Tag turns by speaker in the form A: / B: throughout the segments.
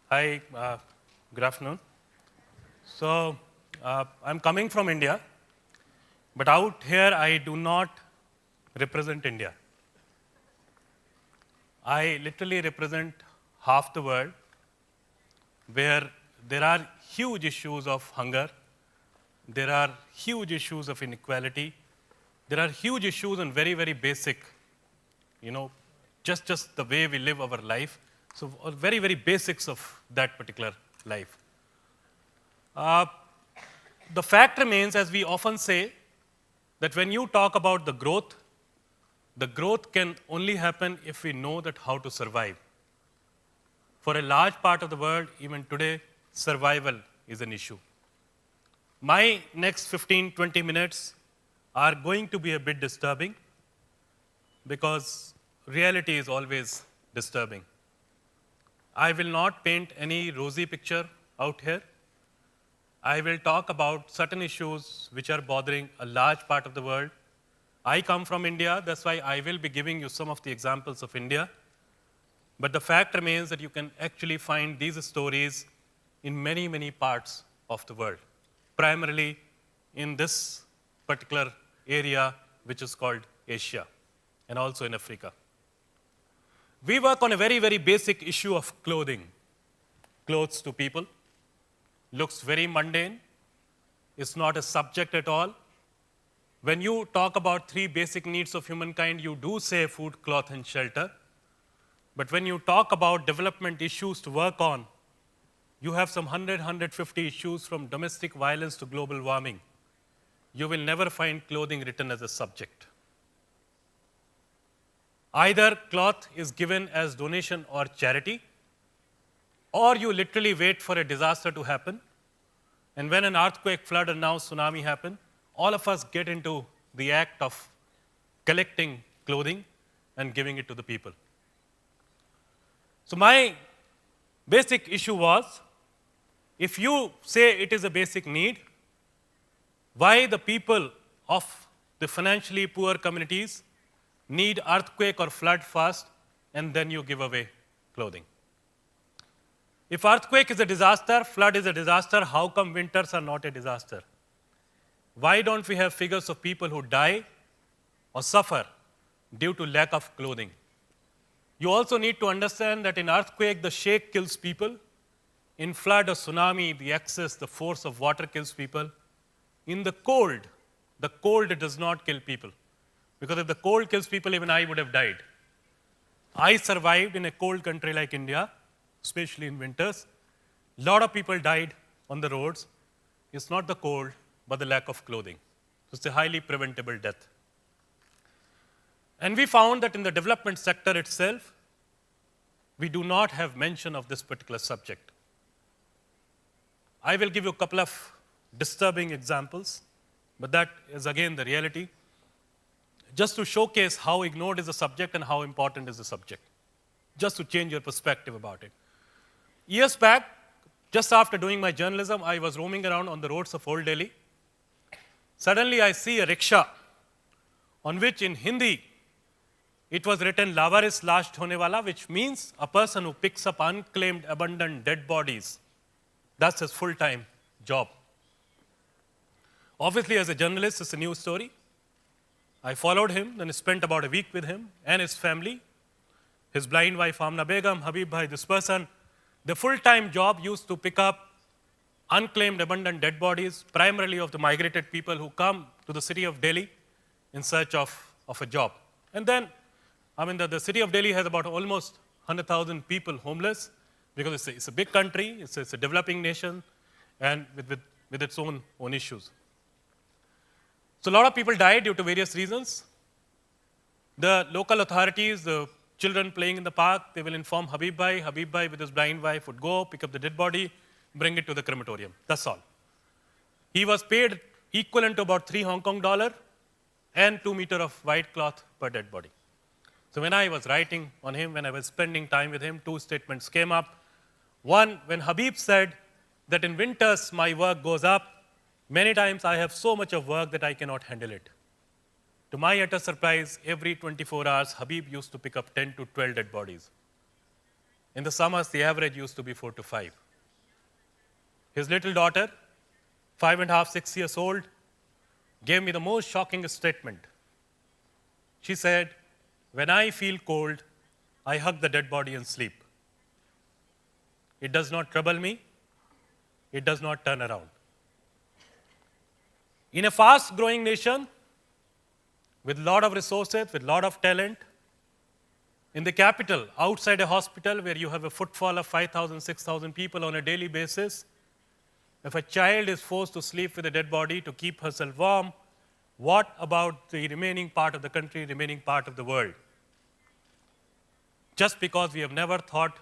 A: Hi, good afternoon. So, I'm coming from India, but out here I do not represent India. I literally represent half the world where there are huge issues of hunger, there are huge issues of inequality, there are huge issues on very, very basic, just the way we live our life. So, very, very basics of that particular life. The fact remains, as we often say, that when you talk about the growth can only happen if we know that how to survive. For a large part of the world, even today, survival is an issue. My next 15, 20 minutes are going to be a bit disturbing because reality is always disturbing. I will not paint any rosy picture out here. I will talk about certain issues which are bothering a large part of the world. I come from India, that's why I will be giving you some of the examples of India. But the fact remains that you can actually find these stories in many, many parts of the world, primarily in this particular area, which is called Asia, and also in Africa. We work on a very, very basic issue of clothing. Clothes to people. Looks very mundane. It's not a subject at all. When you talk about three basic needs of humankind, you do say food, cloth, and shelter. But when you talk about development issues to work on, you have some 100, 150 issues from domestic violence to global warming. You will never find clothing written as a subject. Either cloth is given as donation or charity, or you literally wait for a disaster to happen. And when an earthquake, flood, and now tsunami happen, all of us get into the act of collecting clothing and giving it to the people. So my basic issue was, if you say it is a basic need, why the people of the financially poor communities need earthquake or flood first, and then you give away clothing? If earthquake is a disaster, flood is a disaster, how come winters are not a disaster? Why don't we have figures of people who die or suffer due to lack of clothing? You also need to understand that in earthquake, the shake kills people. In flood or tsunami, the excess, the force of water kills people. In the cold does not kill people. Because if the cold kills people, even I would have died. I survived in a cold country like India, especially in winters. A lot of people died on the roads. It's not the cold, but the lack of clothing. So it's a highly preventable death. And we found that in the development sector itself, we do not have mention of this particular subject. I will give you a couple of disturbing examples, but that is again the reality, just to showcase how ignored is the subject and how important is the subject, just to change your perspective about it. Years back, just after doing my journalism, I was roaming around on the roads of Old Delhi. Suddenly, I see a rickshaw on which in Hindi, it was written "Lavaris last hone wala," which means a person who picks up unclaimed, abandoned, dead bodies. That's his full-time job. Obviously, as a journalist, it's a new story. I followed him, then spent about a week with him and his family. His blind wife, Amna Begum, Habib Bhai, this person. The full-time job used to pick up unclaimed, abandoned dead bodies, primarily of the migrated people who come to the city of Delhi in search of a job. And then, the city of Delhi has about almost 100,000 people homeless because it's a big country, it's a developing nation, and with its own issues. So a lot of people died due to various reasons. The local authorities, the children playing in the park, they will inform Habib Bhai. Habib Bhai with his blind wife would go, pick up the dead body, bring it to the crematorium. That's all. He was paid equivalent to about 3 Hong Kong dollar and 2 meters of white cloth per dead body. So when I was writing on him, when I was spending time with him, 2 statements came up. One, when Habib said that in winters my work goes up, many times I have so much of work that I cannot handle it. To my utter surprise, every 24 hours, Habib used to pick up 10 to 12 dead bodies. In the summers, the average used to be 4 to 5. His little daughter, 5.5, 6 years old, gave me the most shocking statement. She said, "When I feel cold, I hug the dead body and sleep. It does not trouble me. It does not turn around." In a fast-growing nation, with a lot of resources, with a lot of talent, in the capital, outside a hospital where you have a footfall of 5,000, 6,000 people on a daily basis, if a child is forced to sleep with a dead body to keep herself warm, what about the remaining part of the country, remaining part of the world? Just because we have never thought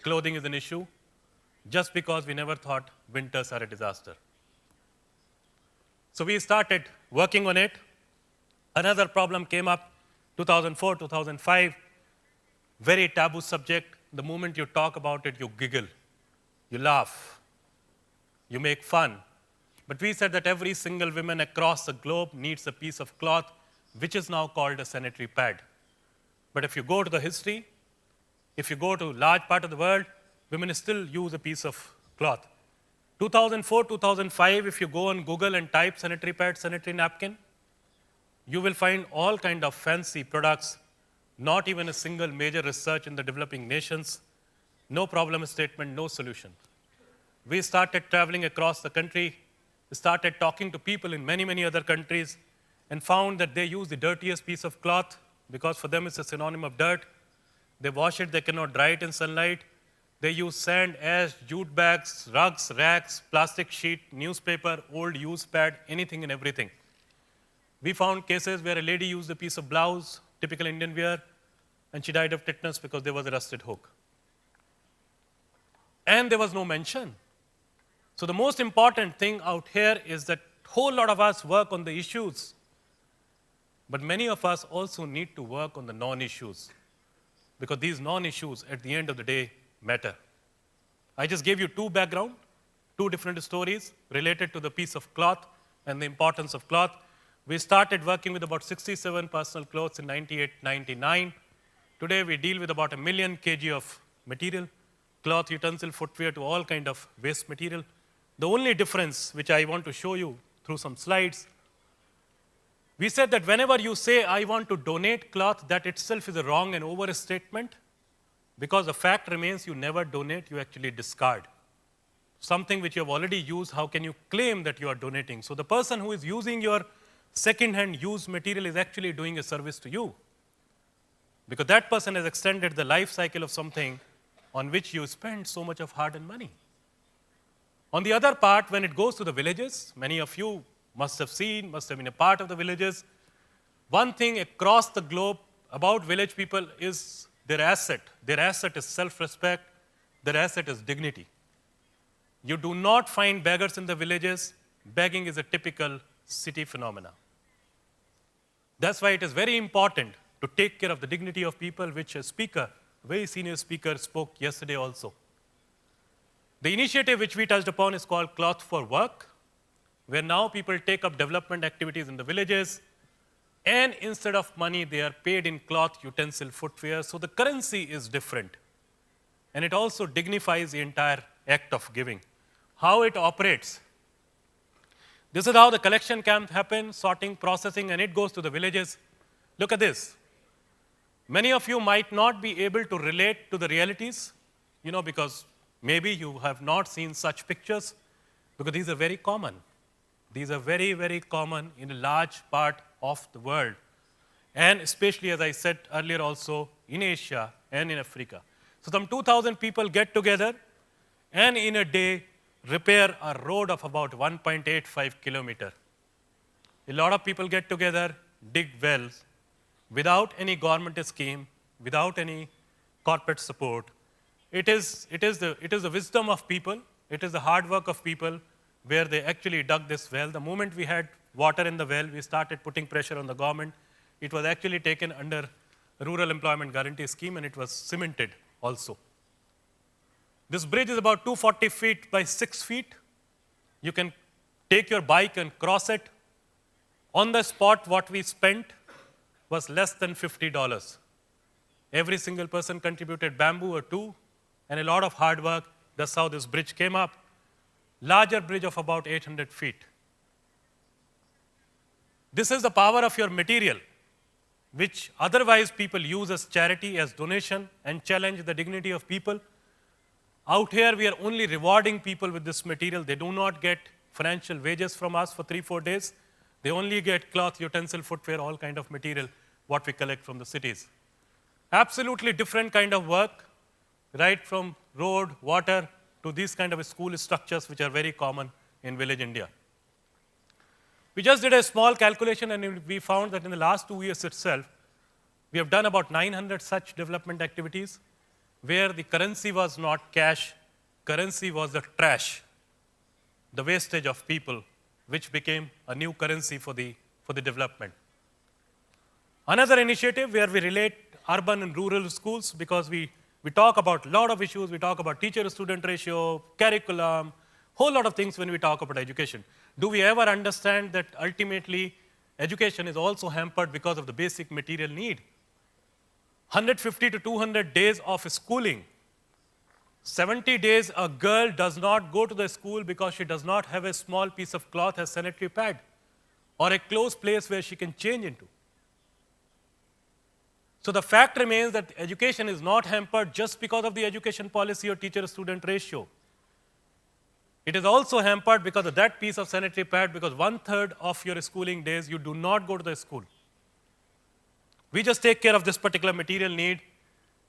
A: clothing is an issue, just because we never thought winters are a disaster. So we started working on it. Another problem came up, 2004, 2005, very taboo subject. The moment you talk about it, you giggle, you laugh, you make fun. But we said that every single woman across the globe needs a piece of cloth, which is now called a sanitary pad. But if you go to the history, if you go to large part of the world, women still use a piece of cloth. 2004, 2005, if you go on Google and type sanitary pad, sanitary napkin, you will find all kind of fancy products, not even a single major research in the developing nations, no problem statement, no solution. We started traveling across the country, started talking to people in many, many other countries, and found that they use the dirtiest piece of cloth because for them it's a synonym of dirt. They wash it, they cannot dry it in sunlight. They use sand, ash, jute bags, rugs, racks, plastic sheet, newspaper, old used pad, anything and everything. We found cases where a lady used a piece of blouse, typical Indian wear, and she died of tetanus because there was a rusted hook. And there was no mention. So the most important thing out here is that a whole lot of us work on the issues, but many of us also need to work on the non-issues, because these non-issues, at the end of the day, matter. I just gave you two background, two different stories related to the piece of cloth and the importance of cloth. We started working with about 67 personal clothes in 98, 99. Today we deal with about 1 million kg of material, cloth, utensil, footwear, to all kind of waste material. The only difference, which I want to show you through some slides, we said that whenever you say, "I want to donate cloth," that itself is a wrong and overstatement, because the fact remains you never donate, you actually discard. Something which you have already used, how can you claim that you are donating? So the person who is using your second-hand used material is actually doing a service to you, because that person has extended the life cycle of something on which you spend so much of hard-earned money. On the other part, when it goes to the villages, many of you must have seen, must have been a part of the villages. One thing across the globe about village people is their asset. Their asset is self-respect. Their asset is dignity. You do not find beggars in the villages. Begging is a typical city phenomena. That's why it is very important to take care of the dignity of people, which a speaker, a very senior speaker, spoke yesterday also. The initiative which we touched upon is called Cloth for Work, where now people take up development activities in the villages, and instead of money, they are paid in cloth, utensil, footwear. So the currency is different. And it also dignifies the entire act of giving. How it operates. This is how the collection camp happens, sorting, processing, and it goes to the villages. Look at this. Many of you might not be able to relate to the realities, because maybe you have not seen such pictures, because these are very common. These are very, very common in a large part of the world, and especially, as I said earlier also, in Asia and in Africa. So some 2,000 people get together and in a day repair a road of about 1.85 kilometers. A lot of people get together, dig wells, without any government scheme, without any corporate support. It is the wisdom of people, it is the hard work of people, where they actually dug this well. The moment we had water in the well, we started putting pressure on the government. It was actually taken under Rural Employment Guarantee Scheme, and it was cemented also. This bridge is about 240 feet by 6 feet. You can take your bike and cross it. On the spot, what we spent was less than $50. Every single person contributed bamboo or two, and a lot of hard work. That's how this bridge came up. Larger bridge of about 800 feet. This is the power of your material, which otherwise people use as charity, as donation, and challenge the dignity of people. Out here, we are only rewarding people with this material. They do not get financial wages from us for 3-4 days. They only get cloth, utensil, footwear, all kind of material, what we collect from the cities. Absolutely different kind of work, right from road, water, to these kind of school structures, which are very common in village India. We just did a small calculation, and we found that in the last 2 years itself, we have done about 900 such development activities, where the currency was not cash, currency was the trash, the wastage of people, which became a new currency for the development. Another initiative where we relate urban and rural schools, because we talk about a lot of issues. We talk about teacher-student ratio, curriculum, whole lot of things when we talk about education. Do we ever understand that ultimately education is also hampered because of the basic material need? 150 to 200 days of schooling. 70 days a girl does not go to the school because she does not have a small piece of cloth as sanitary pad or a close place where she can change into. So the fact remains that education is not hampered just because of the education policy or teacher-student ratio. It is also hampered because of that piece of sanitary pad, because 1/3 of your schooling days you do not go to the school. We just take care of this particular material need.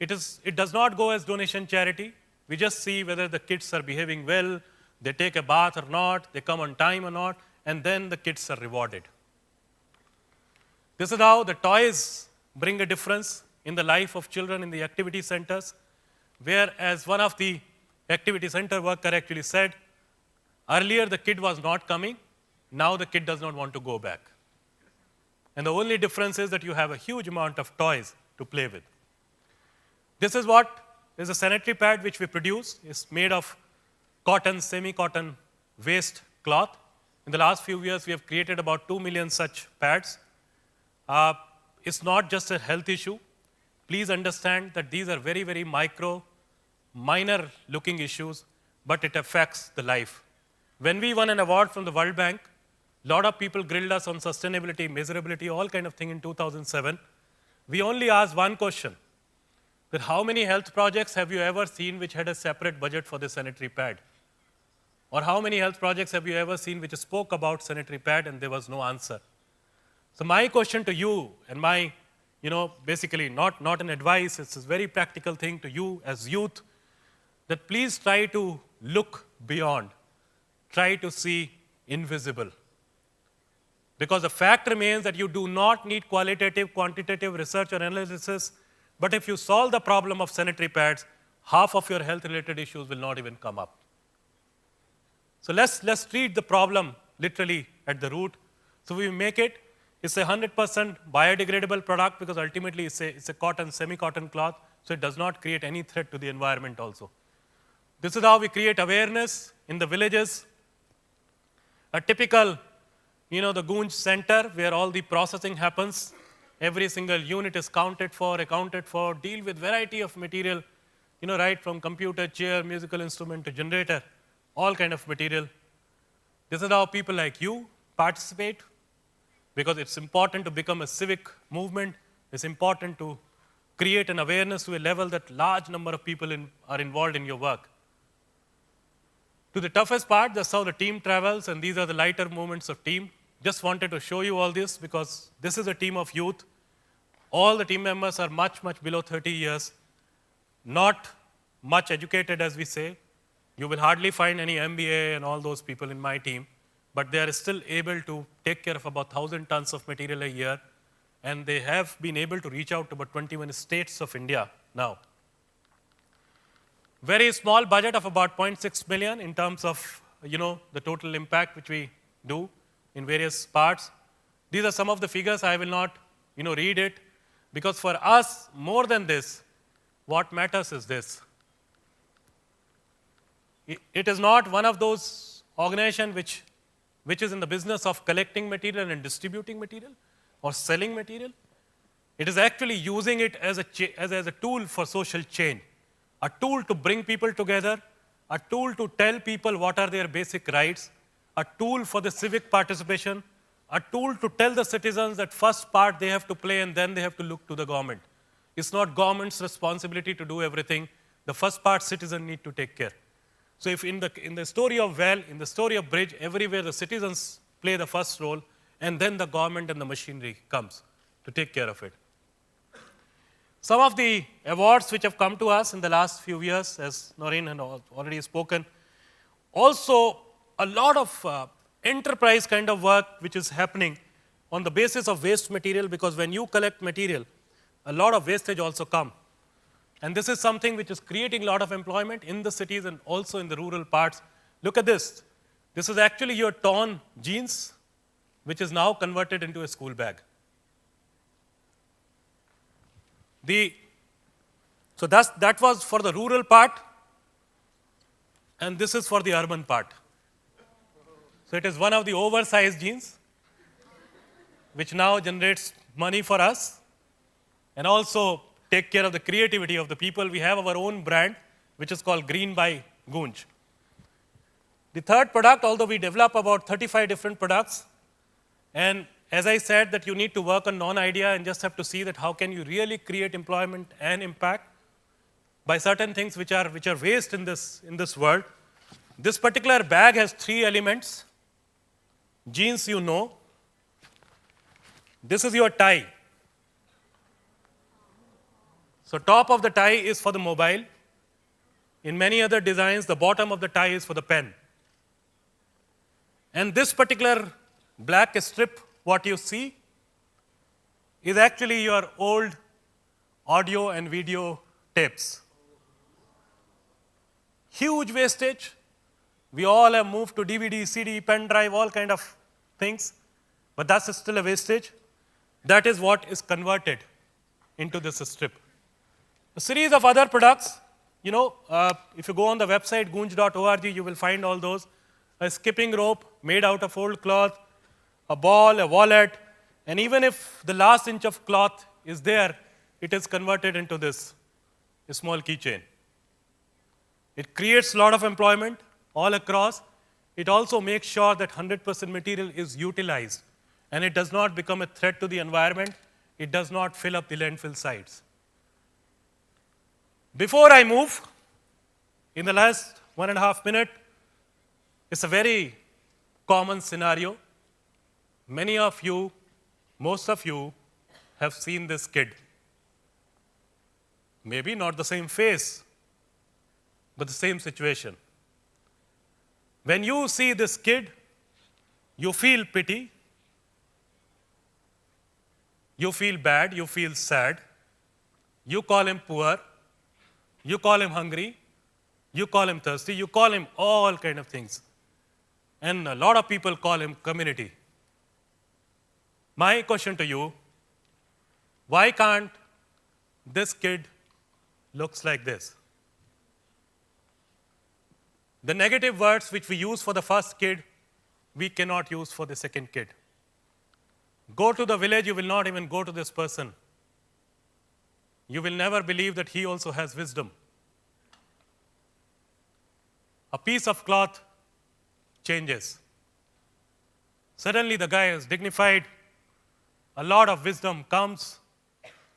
A: It does not go as donation charity. We just see whether the kids are behaving well, they take a bath or not, they come on time or not, and then the kids are rewarded. This is how the toys bring a difference in the life of children in the activity centers, where, as one of the activity center worker actually said, earlier the kid was not coming, now the kid does not want to go back. And the only difference is that you have a huge amount of toys to play with. This is what is a sanitary pad which we produce. It's made of cotton, semi-cotton waste cloth. In the last few years, we have created about 2 million such pads. It's not just a health issue. Please understand that these are very, very minor looking issues, but it affects the life. When we won an award from the World Bank, a lot of people grilled us on sustainability, measurability, all kind of thing in 2007. We only asked one question, that how many health projects have you ever seen which had a separate budget for the sanitary pad? Or how many health projects have you ever seen which spoke about sanitary pad, and there was no answer? So my question to you, and my, basically not an advice, it's a very practical thing to you as youth, that please try to look beyond. Try to see invisible. Because the fact remains that you do not need qualitative, quantitative research or analysis, but if you solve the problem of sanitary pads, half of your health-related issues will not even come up. So let's treat the problem literally at the root. So we make it. It's a 100% biodegradable product, because ultimately it's a cotton, semi-cotton cloth, so it does not create any threat to the environment also. This is how we create awareness in the villages. A typical, the GOONJ center, where all the processing happens. Every single unit is accounted for, deal with variety of material, right from computer, chair, musical instrument to generator, all kind of material. This is how people like you participate, because it's important to become a civic movement. It's important to create an awareness to a level that large number of people are involved in your work. To the toughest part, that's how the team travels, and these are the lighter moments of team. Just wanted to show you all this, because this is a team of youth. All the team members are much, much below 30 years, not much educated, as we say. You will hardly find any MBA and all those people in my team, but they are still able to take care of about 1,000 tons of material a year, and they have been able to reach out to about 21 states of India now. Very small budget of about 0.6 million in terms of, the total impact which we do in various parts. These are some of the figures. I will not, read it, because for us, more than this, what matters is this. It is not one of those organizations which is in the business of collecting material and distributing material or selling material. It is actually using it as a tool for social change. a tool to bring people together, a tool to tell people what are their basic rights, a tool for the civic participation, a tool to tell the citizens that first part they have to play and then they have to look to the government. It's not government's responsibility to do everything. The first part citizens need to take care. So if in the story of well, in the story of bridge, everywhere the citizens play the first role, and then the government and the machinery comes to take care of it. Some of the awards which have come to us in the last few years, as Noreen had already spoken, also a lot of enterprise kind of work which is happening on the basis of waste material, because when you collect material, a lot of wastage also come. And this is something which is creating a lot of employment in the cities and also in the rural parts. Look at this. This is actually your torn jeans, which is now converted into a school bag. So that was for the rural part, and this is for the urban part. So it is one of the oversized jeans, which now generates money for us, and also take care of the creativity of the people. We have our own brand, which is called Green by GOONJ. The third product, although we develop about 35 different products, and as I said, that you need to work on non-idea and just have to see that how can you really create employment and impact by certain things which are waste in this world. This particular bag has 3 elements. Jeans, you know. This is your tie. So top of the tie is for the mobile. In many other designs, the bottom of the tie is for the pen. And this particular black strip, what you see, is actually your old audio and video tapes. Huge wastage. We all have moved to DVD, CD, pen drive, all kind of things, but that's still a wastage. That is what is converted into this strip. A series of other products, if you go on the website goonj.org, you will find all those. A skipping rope made out of old cloth, a ball, a wallet, and even if the last inch of cloth is there, it is converted into this small keychain. It creates a lot of employment all across. It also makes sure that 100% material is utilized, and it does not become a threat to the environment. It does not fill up the landfill sites. Before I move, in the last 1.5 minutes, it's a very common scenario. Many of you, most of you, have seen this kid. Maybe not the same face, but the same situation. When you see this kid, you feel pity, you feel bad, you feel sad, you call him poor, you call him hungry, you call him thirsty, you call him all kind of things. And a lot of people call him community. My question to you, why can't this kid looks like this? The negative words which we use for the first kid, we cannot use for the second kid. Go to the village, you will not even go to this person. You will never believe that he also has wisdom. A piece of cloth changes. Suddenly the guy is dignified. A lot of wisdom comes.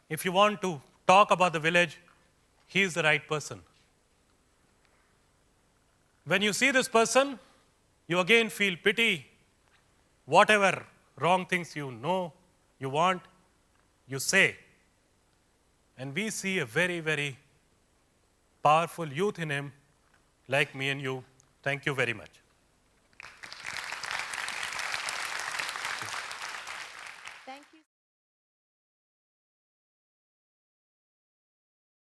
A: If you want to talk about the village, he is the right person. When you see this person, you again feel pity. Whatever wrong things you know, you want, you say. And we see a very, very powerful youth in him, like me and you. Thank you very much.
B: Thank you.